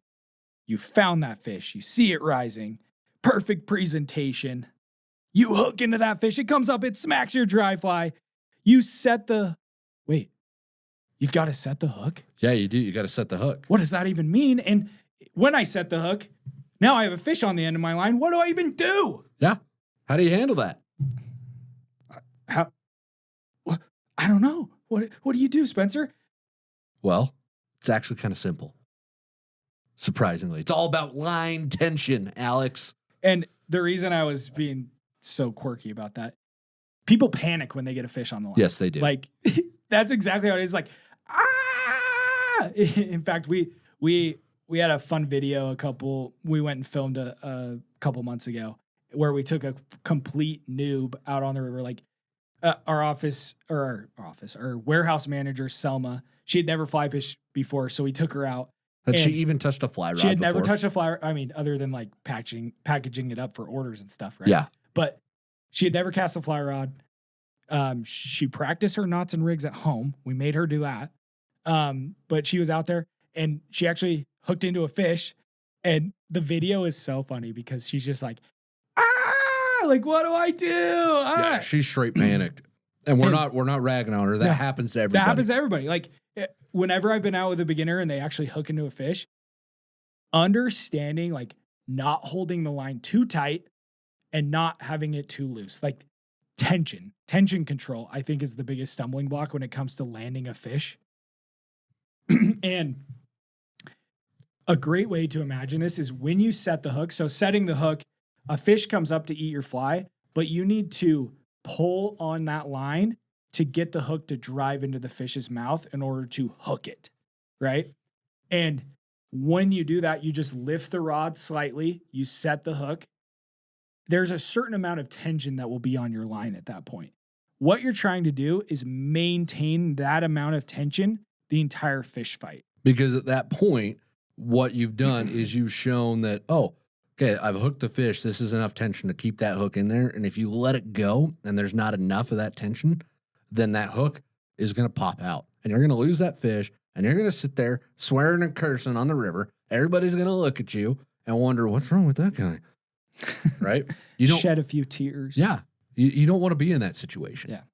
you found that fish, you see it rising, perfect presentation, you hook into that fish, it comes up, it smacks your dry fly, you set the, wait, you've got to set the hook? Yeah, you do. You got to set the hook. What does that even mean? And when I set the hook, now I have a fish on the end of my line. What do I even do? Yeah. How do you handle that? I don't know. What do you do, Spencer? Well, it's actually kind of simple. Surprisingly. It's all about line tension, Alex. And the reason I was being so quirky about that, people panic when they get a fish on the line. Yes, they do. Like, that's exactly how it is. Like, ah! In fact, we had a fun video we went and filmed a couple months ago where we took a complete noob out on the river. Like, our warehouse manager, Selma, she had never fly fished before, so we took her out. Had she even touched a fly rod She had before? never touched a fly rod. I mean, other than like packaging it up for orders and stuff, right? Yeah. But she had never cast a fly rod. She practiced her knots and rigs at home. We made her do that. But she was out there and she actually hooked into a fish. And the video is so funny because she's just like, like, what do I do? Yeah, she's straight panicked. And we're not ragging on her. That happens to everybody. That happens to everybody. Like, whenever I've been out with a beginner and they actually hook into a fish, understanding like not holding the line too tight and not having it too loose. Like tension control, I think, is the biggest stumbling block when it comes to landing a fish. And a great way to imagine this is when you set the hook. So setting the hook, a fish comes up to eat your fly, but you need to pull on that line to get the hook to drive into the fish's mouth in order to hook it, right? And when you do that, you just lift the rod slightly, you set the hook. There's a certain amount of tension that will be on your line at that point. What you're trying to do is maintain that amount of tension the entire fish fight. Because at that point, what you've done is you've shown that, oh, okay, I've hooked the fish. This is enough tension to keep that hook in there. And if you let it go and there's not enough of that tension, then that hook is going to pop out. And you're going to lose that fish. And you're going to sit there swearing and cursing on the river. Everybody's going to look at you and wonder, what's wrong with that guy? Right? You don't shed a few tears. Yeah. You don't want to be in that situation. Yeah.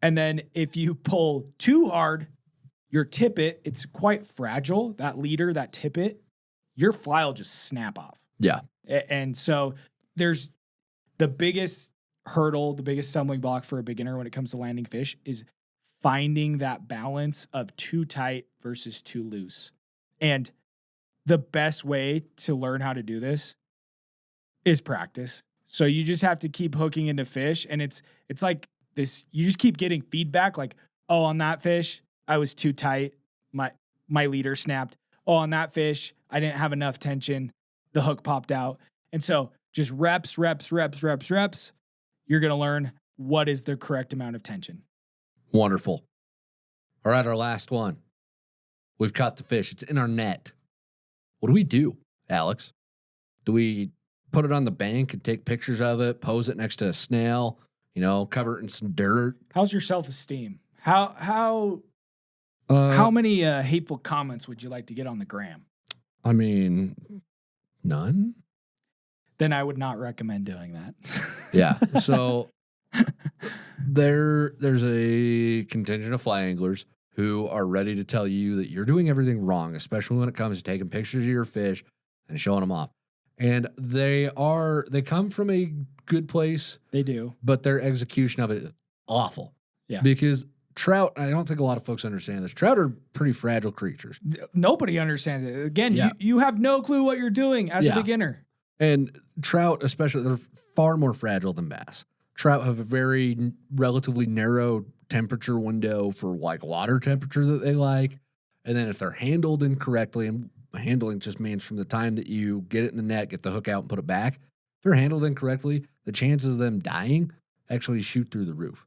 And then if you pull too hard, your tippet, it's quite fragile. That leader, that tippet, your fly will just snap off. Yeah. And so there's the biggest hurdle, the biggest stumbling block for a beginner when it comes to landing fish is finding that balance of too tight versus too loose. And the best way to learn how to do this is practice. So you just have to keep hooking into fish, and it's like this, you just keep getting feedback like, oh, on that fish, I was too tight. My leader snapped. Oh, on that fish, I didn't have enough tension. The hook popped out. And so just reps. You're going to learn what is the correct amount of tension. Wonderful. All right, our last one. We've caught the fish. It's in our net. What do we do, Alex? Do we put it on the bank and take pictures of it, pose it next to a snail, cover it in some dirt? How's your self-esteem? How many hateful comments would you like to get on the gram? I mean, none. Then I would not recommend doing that. Yeah. So there's a contingent of fly anglers who are ready to tell you that you're doing everything wrong, especially when it comes to taking pictures of your fish and showing them off. And they come from a good place. They do. But their execution of it is awful. Yeah. Because trout, I don't think a lot of folks understand this. Trout are pretty fragile creatures. Nobody understands it. Again, you have no clue what you're doing as a beginner. And trout, especially, they're far more fragile than bass. Trout have a very relatively narrow temperature window for like water temperature that they like. And then if they're handled incorrectly, and handling just means from the time that you get it in the net, get the hook out and put it back, if they're handled incorrectly, the chances of them dying actually shoot through the roof.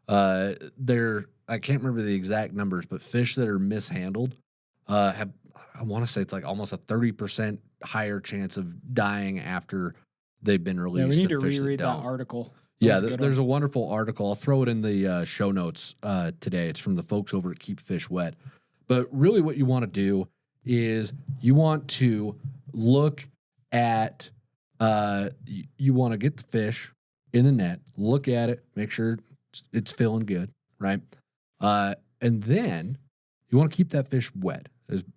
I can't remember the exact numbers, but fish that are mishandled have, I want to say it's like almost a 30% higher chance of dying after they've been released. Yeah, we need than to fish reread that don't. article. Yeah, there's a wonderful article. I'll throw it in the show notes today. It's from the folks over at Keep Fish Wet. But really what you want to do is you want to look at, you want to get the fish in the net, look at it, make sure it's feeling good, right? And then you want to keep that fish wet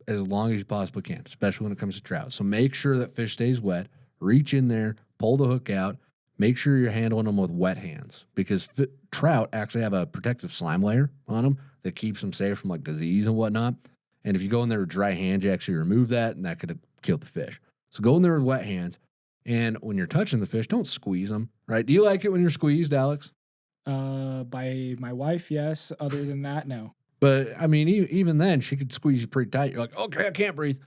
as long as you possibly can, especially when it comes to trout. So make sure that fish stays wet, reach in there, pull the hook out, make sure you're handling them with wet hands because trout actually have a protective slime layer on them that keeps them safe from like disease and whatnot. And if you go in there with dry hands, you actually remove that, and that could have killed the fish. So go in there with wet hands, and when you're touching the fish, don't squeeze them, right? Do you like it when you're squeezed, Alex? By my wife, yes. Other than that, no. But, I mean, even then, she could squeeze you pretty tight. You're like, okay, I can't breathe,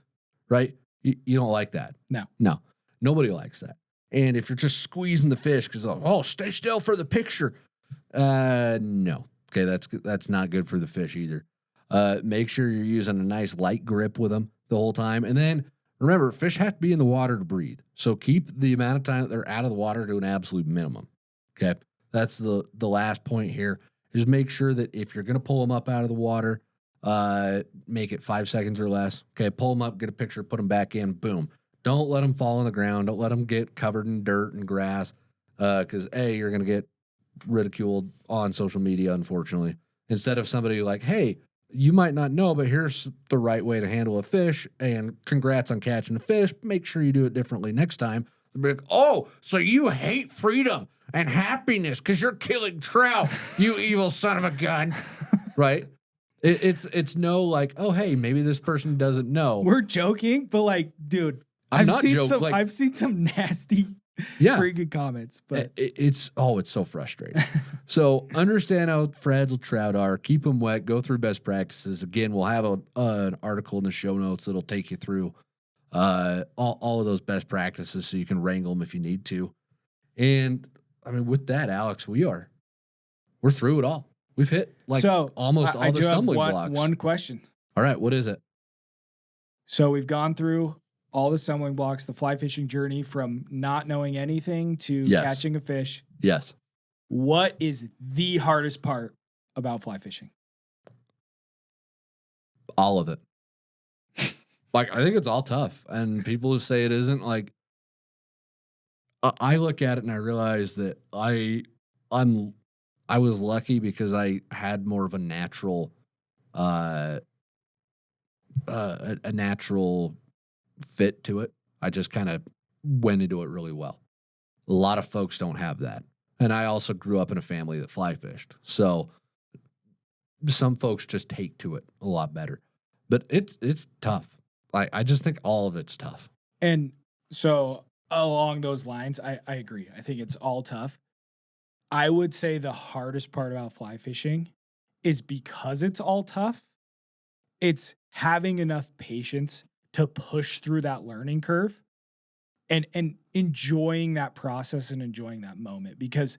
right? You don't like that. No. Nobody likes that. And if you're just squeezing the fish because, oh, stay still for the picture. No. Okay, that's not good for the fish either. Make sure you're using a nice light grip with them the whole time. And then, remember, fish have to be in the water to breathe. So keep the amount of time that they're out of the water to an absolute minimum. Okay? That's the last point here. Just make sure that if you're going to pull them up out of the water, make it 5 seconds or less. Okay, pull them up, get a picture, put them back in, boom. Don't let them fall on the ground. Don't let them get covered in dirt and grass because, A, you're going to get ridiculed on social media, unfortunately. Instead of somebody like, hey, you might not know, but here's the right way to handle a fish, and congrats on catching a fish. Make sure you do it differently next time. They'll be like, oh, so you hate freedom and happiness because you're killing trout, you evil son of a gun, right? It's no like, oh, hey, maybe this person doesn't know. We're joking, but like, dude, I've seen some nasty freaking comments, but it's so frustrating. So understand how fragile trout are. Keep them wet. Go through best practices. Again, we'll have an article in the show notes that'll take you through all of those best practices so you can wrangle them if you need to. And I mean, with that, Alex, we're through it all. We've hit almost all the stumbling blocks. One question. All right, what is it? So we've gone through all the stumbling blocks, the fly fishing journey from not knowing anything to catching a fish. Yes. What is the hardest part about fly fishing? All of it. Like, I think it's all tough. And people who say it isn't, like, I look at it and I realize that I was lucky because I had more of a natural a natural fit to it. I just kind of went into it really well. A lot of folks don't have that. And I also grew up in a family that fly fished. So some folks just take to it a lot better. But it's tough. I just think all of it's tough. And so along those lines, I agree. I think it's all tough. I would say the hardest part about fly fishing is because it's all tough, it's having enough patience to push through that learning curve and enjoying that process and enjoying that moment. Because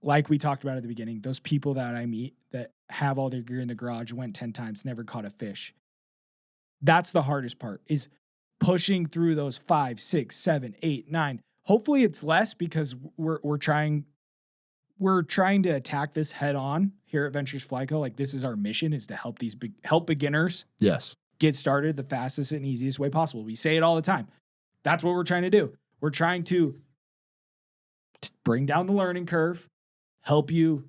like we talked about at the beginning, those people that I meet that have all their gear in the garage, went 10 times, never caught a fish. That's the hardest part, is pushing through those 5, 6, 7, 8, 9. Hopefully it's less because we're trying to attack this head on here at Ventures Fly Co. Like, this is our mission, is to help beginners get started the fastest and easiest way possible. We say it all the time. That's what we're trying to do. We're trying to bring down the learning curve, help you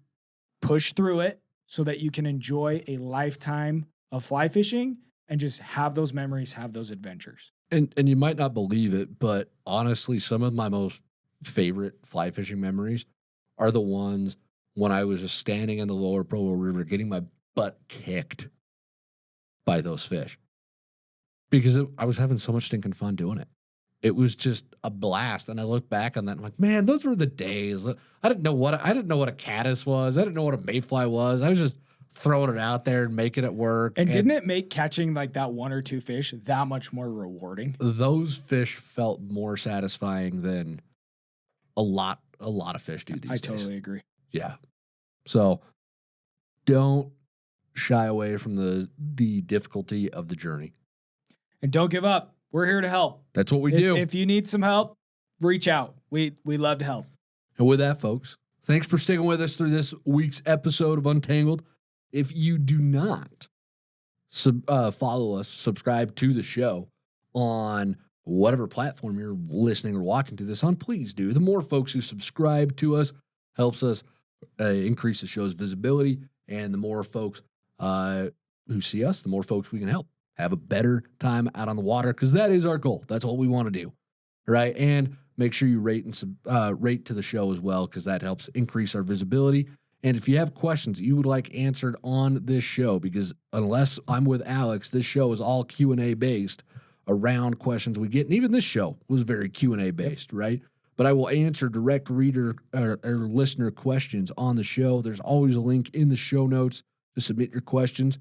push through it so that you can enjoy a lifetime of fly fishing and just have those memories, have those adventures. And you might not believe it, but honestly, some of my most favorite fly fishing memories are the ones when I was just standing in the lower Provo River getting my butt kicked by those fish. Because I was having so much stinking fun doing it. it was just a blast. And I look back on that and I'm like, man, those were the days. I didn't know what a caddis was. I didn't know what a mayfly was. I was just throwing it out there and making it work. And didn't it make catching like that 1 or 2 fish that much more rewarding? Those fish felt more satisfying than a lot of fish do these days. I totally agree. Yeah. So don't shy away from the difficulty of the journey. And don't give up. We're here to help. That's what we do. If you need some help, reach out. We love to help. And with that, folks, thanks for sticking with us through this week's episode of Untangled. If you do not follow us, subscribe to the show on whatever platform you're listening or watching to this on, please do. The more folks who subscribe to us helps us increase the show's visibility, and the more folks who see us, the more folks we can help have a better time out on the water, because that is our goal. That's what we want to do, right? And make sure you rate to the show as well, because that helps increase our visibility. And if you have questions that you would like answered on this show, because unless I'm with Alex, this show is all Q&A based around questions we get. And even this show was very Q&A based, right? But I will answer direct reader or listener questions on the show. There's always a link in the show notes to submit your questions.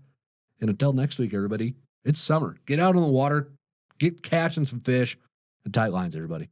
And until next week, everybody, it's summer. Get out on the water, get catching some fish, and tight lines, everybody.